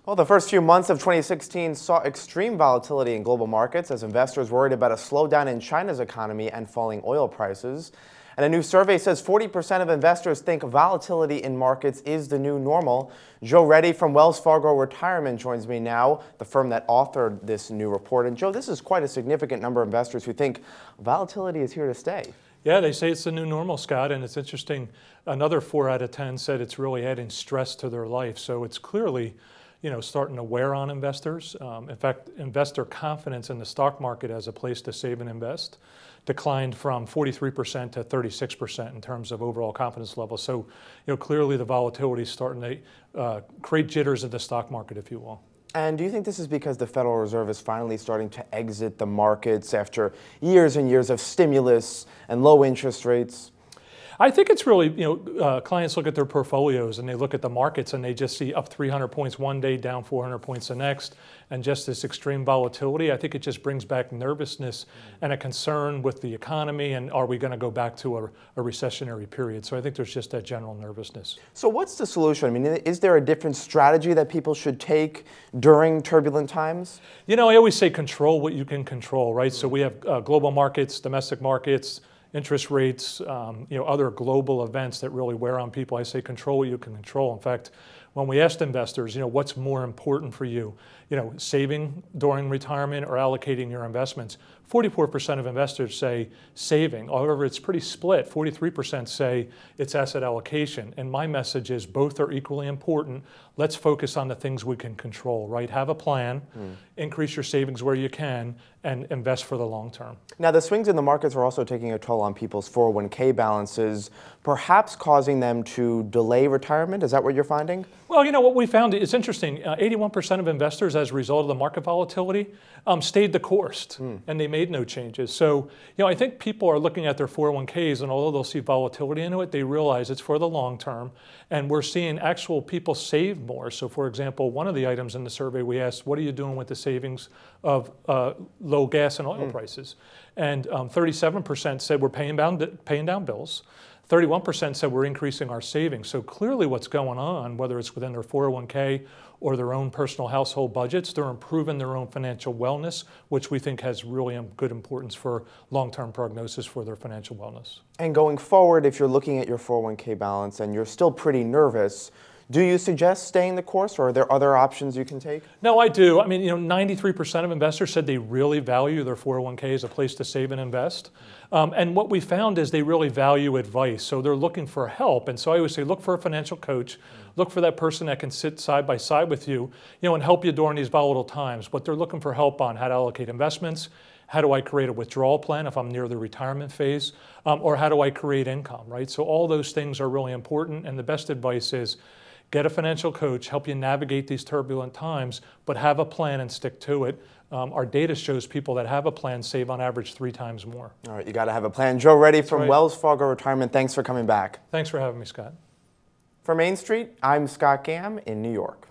Well, the first few months of 2016 saw extreme volatility in global markets as investors worried about a slowdown in China's economy and falling oil prices. And a new survey says 40% of investors think volatility in markets is the new normal. Joe Reddy from Wells Fargo Retirement joins me now, the firm that authored this new report. And Joe, this is quite a significant number of investors who think volatility is here to stay. Yeah, they say it's the new normal, Scott, and it's interesting. Another 4 out of 10 said it's really adding stress to their life. So it's clearly, starting to wear on investors. In fact, investor confidence in the stock market as a place to save and invest declined from 43% to 36% in terms of overall confidence level. So, clearly the volatility is starting to create jitters in the stock market, if you will. And do you think this is because the Federal Reserve is finally starting to exit the markets after years and years of stimulus and low interest rates? I think it's really, clients look at their portfolios and they look at the markets and they just see up 300 points one day, down 400 points the next, and just this extreme volatility. I think it just brings back nervousness and a concern with the economy, and are we going to go back to a recessionary period? So I think there's just that general nervousness. So what's the solution? I mean, is there a different strategy that people should take during turbulent times? I always say control what you can control, right? So we have global markets, domestic markets, interest rates, other global events that really wear on people. I say control what you can control. In fact, when we asked investors, what's more important for you, saving during retirement or allocating your investments, 44% of investors say saving. However, it's pretty split. 43% say it's asset allocation. And my message is both are equally important. Let's focus on the things we can control, right? Have a plan, increase your savings where you can, and invest for the long term. Now, the swings in the markets are also taking a toll on people's 401k balances, perhaps causing them to delay retirement. Is that what you're finding? Well, what we found is interesting. 81% of investors, as a result of the market volatility, stayed the course, and they made no changes. So, I think people are looking at their 401ks, and although they'll see volatility into it, they realize it's for the long term, and we're seeing actual people save more. So, for example, one of the items in the survey we asked, what are you doing with the savings of low gas and oil prices? And 37% said we're paying down bills. 31% said we're increasing our savings. So clearly what's going on, whether it's within their 401k or their own personal household budgets, they're improving their own financial wellness, which we think has really good importance for long-term prognosis for their financial wellness. And going forward, if you're looking at your 401k balance and you're still pretty nervous, do you suggest staying the course, or are there other options you can take? No, I do. I mean, 93% of investors said they really value their 401k as a place to save and invest. And what we found is they really value advice. So they're looking for help. And so I always say, look for a financial coach. Look for that person that can sit side by side with you, and help you during these volatile times. But they're looking for help on how to allocate investments. How do I create a withdrawal plan if I'm near the retirement phase? Or how do I create income, right? So all those things are really important. And the best advice is, get a financial coach, help you navigate these turbulent times, but have a plan and stick to it. Our data shows people that have a plan save on average 3 times more. All right, you got to have a plan. Joe Reddy from Wells Fargo Retirement, thanks for coming back. Thanks for having me, Scott. For Main Street, I'm Scott Gamm in New York.